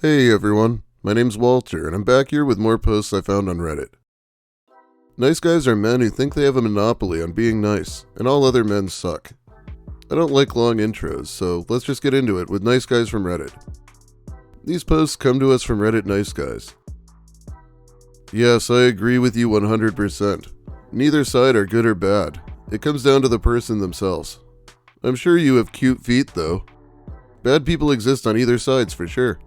Hey everyone, my name's Walter, and I'm back here with more posts I found on Reddit. Nice guys are men who think they have a monopoly on being nice, and all other men suck. I don't like long intros, so let's just get into it with nice guys from Reddit. These posts come to us from Reddit Nice Guys. Yes, I agree with you 100%. Neither side are good or bad. It comes down to the person themselves. I'm sure you have cute feet, though. Bad people exist on either sides for sure.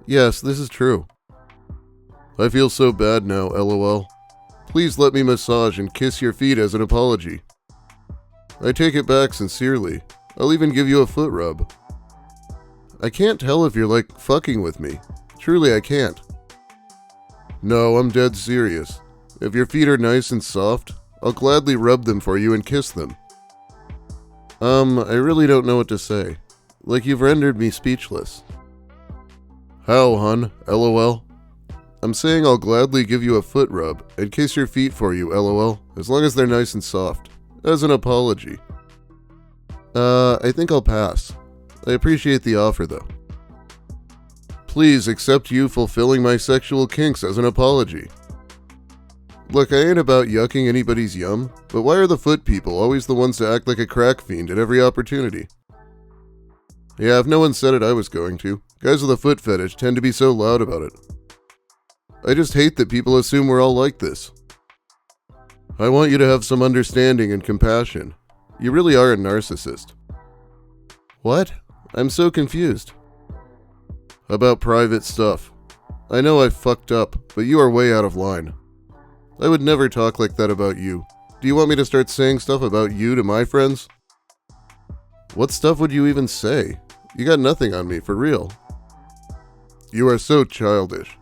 Yes, this is true. I feel so bad now, lol. Please let me massage and kiss your feet as an apology. I take it back sincerely. I'll even give you a foot rub. I can't tell if you're fucking with me. Truly, I can't. No, I'm dead serious. If your feet are nice and soft, I'll gladly rub them for you and kiss them. I really don't know what to say. You've rendered me speechless. How, hun? LOL. I'm saying I'll gladly give you a foot rub and kiss your feet for you, LOL, as long as they're nice and soft. As an apology. I think I'll pass. I appreciate the offer, though. Please accept you fulfilling my sexual kinks as an apology. Look, I ain't about yucking anybody's yum, but why are the foot people always the ones to act like a crack fiend at every opportunity? Yeah, if no one said it, I was going to. Guys with a foot fetish tend to be so loud about it. I just hate that people assume we're all like this. I want you to have some understanding and compassion. You really are a narcissist. What? I'm so confused. About private stuff. I know I fucked up, but you are way out of line. I would never talk like that about you. Do you want me to start saying stuff about you to my friends? What stuff would you even say? You got nothing on me, for real. You are so childish.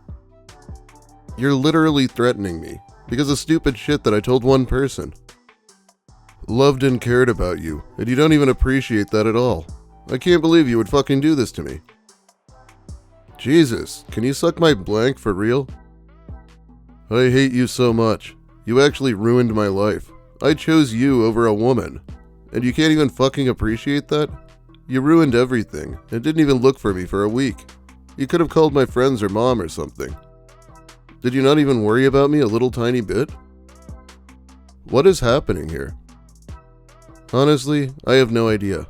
You're literally threatening me, because of stupid shit that I told one person. Loved and cared about you, and you don't even appreciate that at all. I can't believe you would fucking do this to me. Jesus, can you suck my blank for real? I hate you so much. You actually ruined my life. I chose you over a woman. And you can't even fucking appreciate that? You ruined everything, and didn't even look for me for a week. You could have called my friends or mom or something. Did you not even worry about me a little tiny bit? What is happening here? Honestly, I have no idea.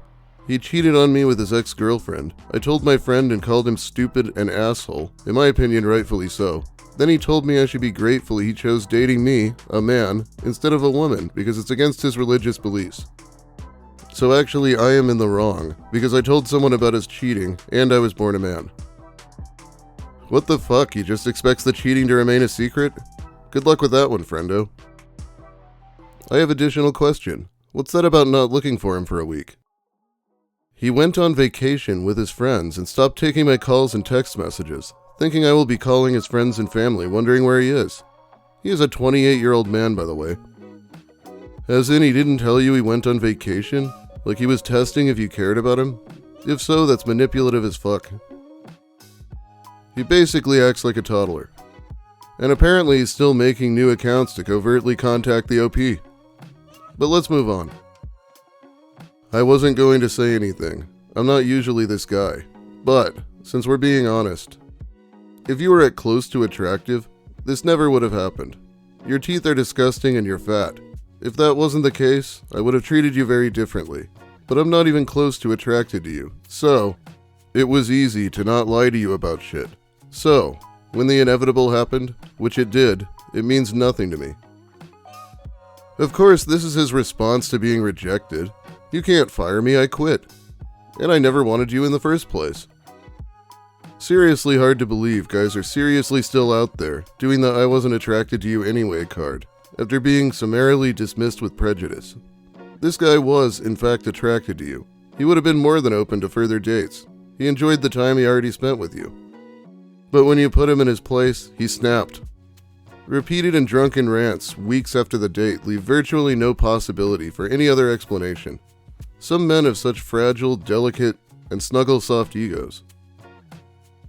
He cheated on me with his ex-girlfriend. I told my friend and called him stupid and asshole, in my opinion rightfully so. Then he told me I should be grateful he chose dating me, a man, instead of a woman because it's against his religious beliefs. So actually I am in the wrong, because I told someone about his cheating, and I was born a man. What the fuck, he just expects the cheating to remain a secret? Good luck with that one, friendo. I have additional question. What's that about not looking for him for a week? He went on vacation with his friends and stopped taking my calls and text messages, thinking I will be calling his friends and family, wondering where he is. He is a 28-year-old man, by the way. As in, he didn't tell you he went on vacation? Like he was testing if you cared about him? If so, that's manipulative as fuck. He basically acts like a toddler. And apparently he's still making new accounts to covertly contact the OP. But let's move on. I wasn't going to say anything. I'm not usually this guy. But, since we're being honest, if you were at close to attractive, this never would have happened. Your teeth are disgusting and you're fat. If that wasn't the case, I would have treated you very differently. But I'm not even close to attracted to you. So, it was easy to not lie to you about shit. So, when the inevitable happened, which it did, it means nothing to me. Of course, this is his response to being rejected. You can't fire me, I quit. And I never wanted you in the first place. Seriously hard to believe guys are seriously still out there, doing the I wasn't attracted to you anyway card, after being summarily dismissed with prejudice. This guy was, in fact, attracted to you. He would have been more than open to further dates. He enjoyed the time he already spent with you. But when you put him in his place, he snapped. Repeated and drunken rants weeks after the date leave virtually no possibility for any other explanation. Some men have such fragile, delicate, and snuggle-soft egos.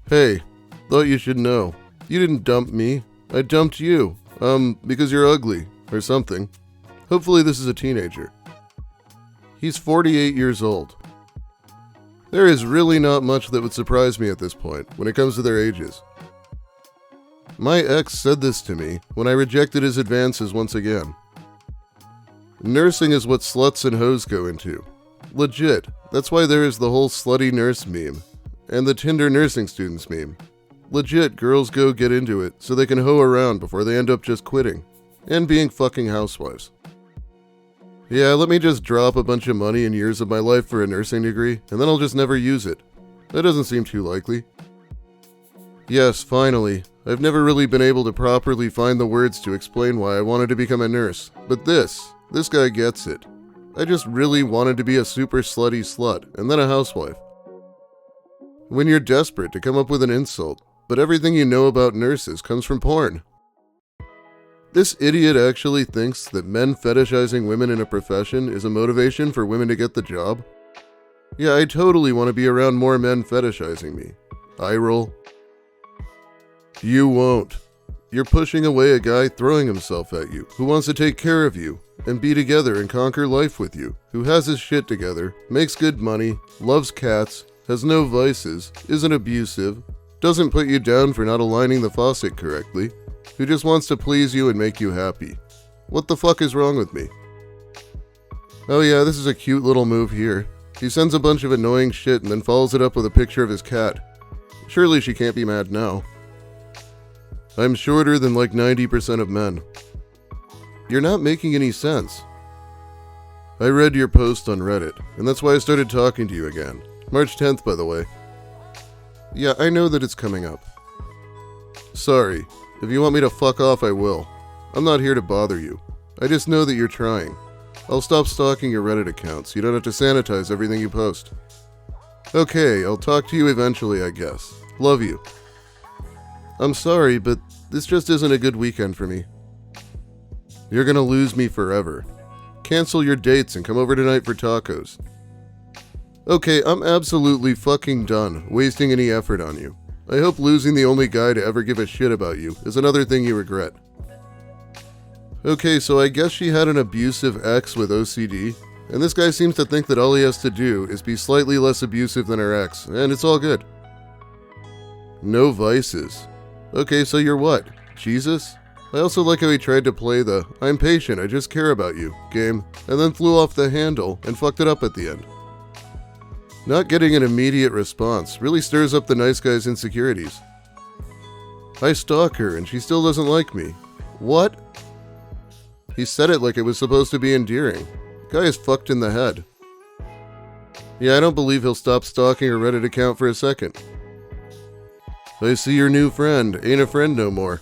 Hey, thought you should know. You didn't dump me. I dumped you. Because you're ugly, or something. Hopefully this is a teenager. He's 48 years old. There is really not much that would surprise me at this point when it comes to their ages. My ex said this to me when I rejected his advances once again. Nursing is what sluts and hoes go into. Legit, that's why there is the whole slutty nurse meme, and the Tinder nursing students meme. Legit, girls go get into it so they can hoe around before they end up just quitting, and being fucking housewives. Yeah, let me just drop a bunch of money and years of my life for a nursing degree, and then I'll just never use it. That doesn't seem too likely. Yes, finally, I've never really been able to properly find the words to explain why I wanted to become a nurse, but this guy gets it. I just really wanted to be a super slutty slut, and then a housewife. When you're desperate to come up with an insult, but everything you know about nurses comes from porn. This idiot actually thinks that men fetishizing women in a profession is a motivation for women to get the job? Yeah, I totally want to be around more men fetishizing me. Eye roll. You won't. You're pushing away a guy throwing himself at you, who wants to take care of you, and be together and conquer life with you, who has his shit together, makes good money, loves cats, has no vices, isn't abusive, doesn't put you down for not aligning the faucet correctly, who just wants to please you and make you happy. What the fuck is wrong with me? Oh yeah, this is a cute little move here. He sends a bunch of annoying shit and then follows it up with a picture of his cat. Surely she can't be mad now. I'm shorter than like 90% of men. You're not making any sense. I read your post on Reddit, and that's why I started talking to you again. March 10th, by the way. Yeah, I know that it's coming up. Sorry. If you want me to fuck off, I will. I'm not here to bother you. I just know that you're trying. I'll stop stalking your Reddit account so you don't have to sanitize everything you post. Okay, I'll talk to you eventually, I guess. Love you. I'm sorry, but this just isn't a good weekend for me. You're gonna lose me forever. Cancel your dates and come over tonight for tacos. Okay, I'm absolutely fucking done wasting any effort on you. I hope losing the only guy to ever give a shit about you is another thing you regret. Okay, so I guess she had an abusive ex with OCD, and this guy seems to think that all he has to do is be slightly less abusive than her ex, and it's all good. No vices. Okay, so you're what? Jesus? I also like how he tried to play the "I'm patient, I just care about you" game, and then flew off the handle and fucked it up at the end. Not getting an immediate response really stirs up the nice guy's insecurities. I stalk her and she still doesn't like me. What? He said it like it was supposed to be endearing. Guy is fucked in the head. Yeah, I don't believe he'll stop stalking her Reddit account for a second. I see your new friend ain't a friend no more.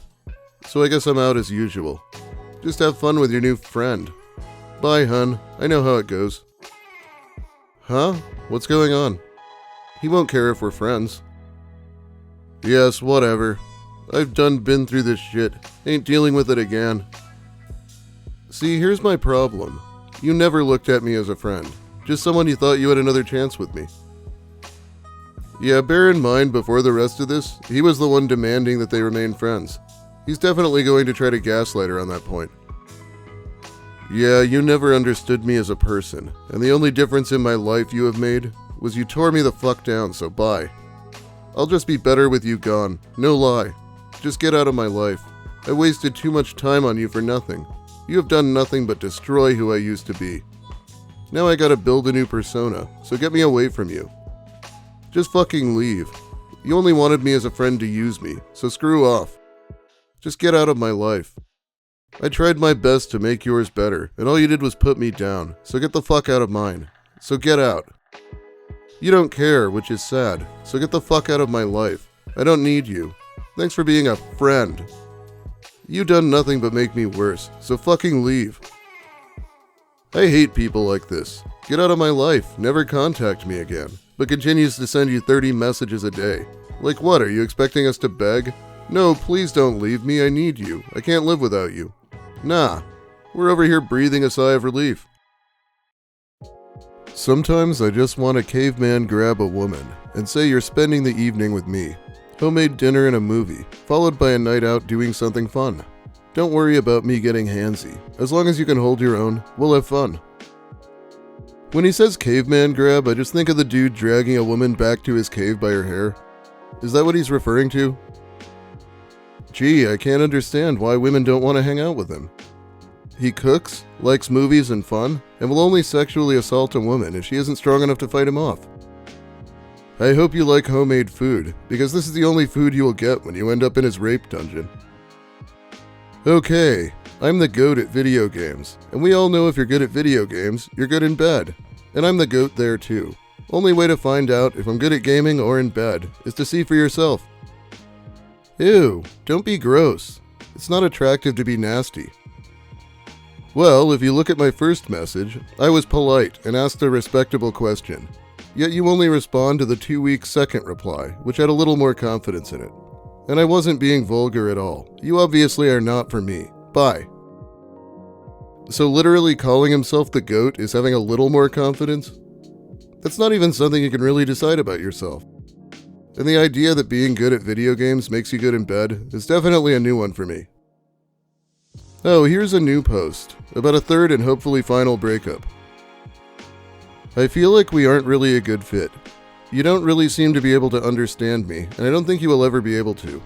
So I guess I'm out as usual. Just have fun with your new friend. Bye, hun. I know how it goes. Huh? What's going on? He won't care if we're friends. Yes, whatever. I've been through this shit. Ain't dealing with it again. See, here's my problem. You never looked at me as a friend. Just someone you thought you had another chance with me. Yeah, bear in mind before the rest of this, he was the one demanding that they remain friends. He's definitely going to try to gaslight her on that point. Yeah, you never understood me as a person, and the only difference in my life you have made was you tore me the fuck down, so bye. I'll just be better with you gone, no lie. Just get out of my life. I wasted too much time on you for nothing. You have done nothing but destroy who I used to be. Now I gotta build a new persona, so get me away from you. Just fucking leave. You only wanted me as a friend to use me, so screw off. Just get out of my life. I tried my best to make yours better, and all you did was put me down, so get the fuck out of mine. So get out. You don't care, which is sad, so get the fuck out of my life. I don't need you. Thanks for being a friend. You done nothing but make me worse, so fucking leave. I hate people like this. Get out of my life, never contact me again, but continues to send you 30 messages a day. Like what, are you expecting us to beg? No, please don't leave me, I need you. I can't live without you. Nah, we're over here breathing a sigh of relief. Sometimes I just want a caveman grab a woman and say you're spending the evening with me. Homemade dinner and a movie, followed by a night out doing something fun. Don't worry about me getting handsy. As long as you can hold your own, we'll have fun. When he says caveman grab, I just think of the dude dragging a woman back to his cave by her hair. Is that what he's referring to? Gee, I can't understand why women don't want to hang out with him. He cooks, likes movies and fun, and will only sexually assault a woman if she isn't strong enough to fight him off. I hope you like homemade food, because this is the only food you will get when you end up in his rape dungeon. Okay, I'm the GOAT at video games, and we all know if you're good at video games, you're good in bed. And I'm the GOAT there too. Only way to find out if I'm good at gaming or in bed is to see for yourself. Ew, don't be gross. It's not attractive to be nasty. Well, if you look at my first message, I was polite and asked a respectable question. Yet you only respond to the 2-week second reply, which had a little more confidence in it. And I wasn't being vulgar at all. You obviously are not for me. Bye. So literally calling himself the GOAT is having a little more confidence? That's not even something you can really decide about yourself. And the idea that being good at video games makes you good in bed is definitely a new one for me. Oh, here's a new post about a third and hopefully final breakup. I feel like we aren't really a good fit. You don't really seem to be able to understand me, and I don't think you will ever be able to.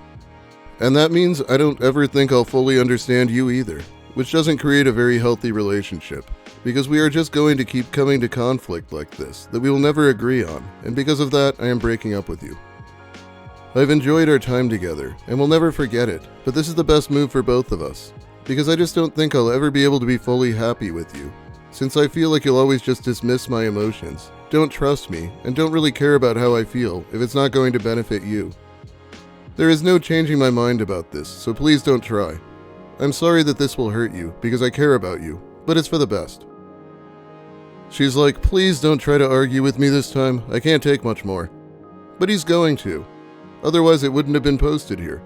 And that means I don't ever think I'll fully understand you either, which doesn't create a very healthy relationship, because we are just going to keep coming to conflict like this that we will never agree on, and because of that, I am breaking up with you. I've enjoyed our time together, and will never forget it, but this is the best move for both of us, because I just don't think I'll ever be able to be fully happy with you, since I feel like you'll always just dismiss my emotions, don't trust me, and don't really care about how I feel if it's not going to benefit you. There is no changing my mind about this, so please don't try. I'm sorry that this will hurt you, because I care about you, but it's for the best. She's like, please don't try to argue with me this time, I can't take much more. But he's going to. Otherwise it wouldn't have been posted here.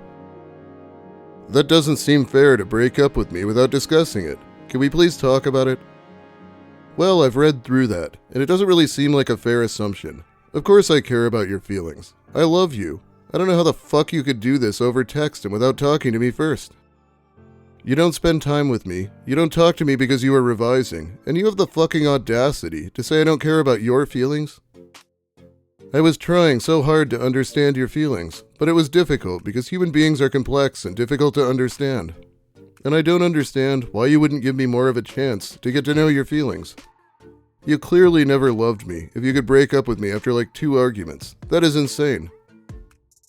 That doesn't seem fair to break up with me without discussing it. Can we please talk about it? Well, I've read through that, and it doesn't really seem like a fair assumption. Of course I care about your feelings. I love you. I don't know how the fuck you could do this over text and without talking to me first. You don't spend time with me, you don't talk to me because you are revising, and you have the fucking audacity to say I don't care about your feelings? I was trying so hard to understand your feelings, but it was difficult because human beings are complex and difficult to understand. And I don't understand why you wouldn't give me more of a chance to get to know your feelings. You clearly never loved me if you could break up with me after like 2 arguments. That is insane.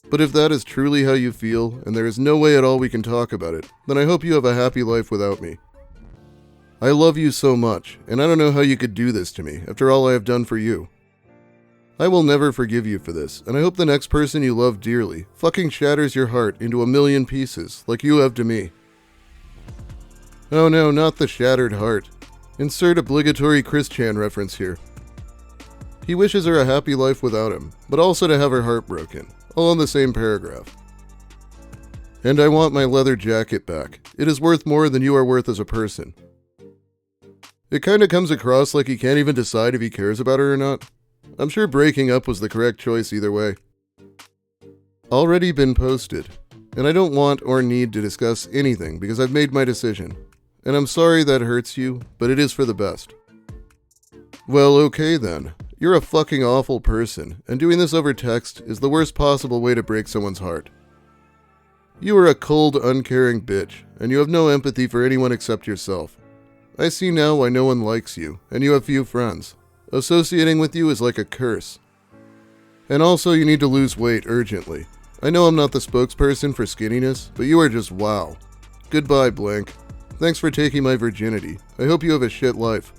But if that is truly how you feel, and there is no way at all we can talk about it, then I hope you have a happy life without me. I love you so much, and I don't know how you could do this to me after all I have done for you. I will never forgive you for this, and I hope the next person you love dearly fucking shatters your heart into a million pieces like you have to me. Oh no, not the shattered heart. Insert obligatory Chris Chan reference here. He wishes her a happy life without him, but also to have her heart broken, all in the same paragraph. And I want my leather jacket back. It is worth more than you are worth as a person. It kinda comes across like he can't even decide if he cares about her or not. I'm sure breaking up was the correct choice either way. Already been posted, and I don't want or need to discuss anything because I've made my decision. And I'm sorry that hurts you, but it is for the best. Well, okay then. You're a fucking awful person, and doing this over text is the worst possible way to break someone's heart. You are a cold, uncaring bitch, and you have no empathy for anyone except yourself. I see now why no one likes you, and you have few friends. Associating with you is like a curse. And also you need to lose weight urgently. I know I'm not the spokesperson for skinniness, but you are just wow. Goodbye, blank. Thanks for taking my virginity. I hope you have a shit life.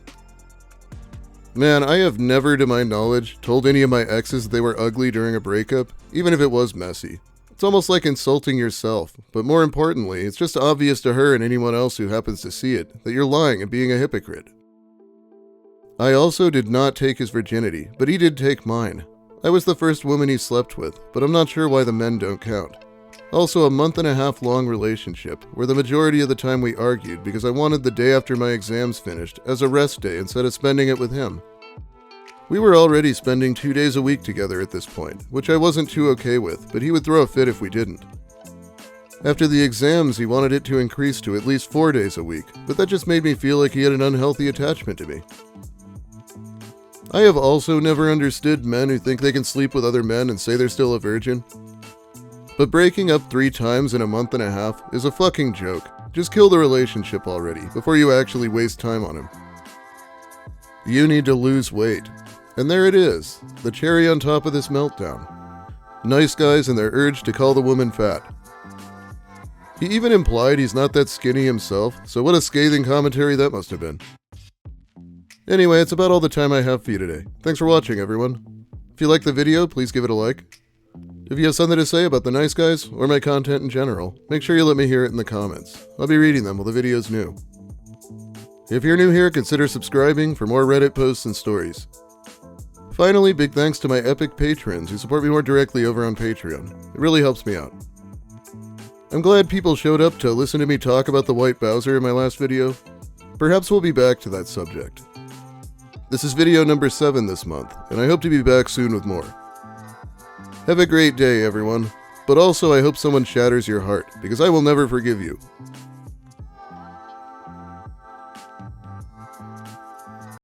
Man, I have never, to my knowledge, told any of my exes they were ugly during a breakup, even if it was messy. It's almost like insulting yourself, but more importantly, it's just obvious to her and anyone else who happens to see it that you're lying and being a hypocrite. I also did not take his virginity, but he did take mine. I was the first woman he slept with, but I'm not sure why the men don't count. Also a 1.5 month long relationship, where the majority of the time we argued because I wanted the day after my exams finished as a rest day instead of spending it with him. We were already spending 2 days a week together at this point, which I wasn't too okay with, but he would throw a fit if we didn't. After the exams, he wanted it to increase to at least 4 days a week, but that just made me feel like he had an unhealthy attachment to me. I have also never understood men who think they can sleep with other men and say they're still a virgin. But breaking up 3 times in a month and a half is a fucking joke. Just kill the relationship already, before you actually waste time on him. You need to lose weight. And there it is, the cherry on top of this meltdown. Nice guys and their urge to call the woman fat. He even implied he's not that skinny himself, so what a scathing commentary that must have been. Anyway, it's about all the time I have for you today. Thanks for watching, everyone. If you liked the video, please give it a like. If you have something to say about the nice guys, or my content in general, make sure you let me hear it in the comments. I'll be reading them while the video's new. If you're new here, consider subscribing for more Reddit posts and stories. Finally, big thanks to my epic patrons who support me more directly over on Patreon. It really helps me out. I'm glad people showed up to listen to me talk about the White Bowser in my last video. Perhaps we'll be back to that subject. This is video number 7 this month, and I hope to be back soon with more. Have a great day, everyone, but also I hope someone shatters your heart, because I will never forgive you.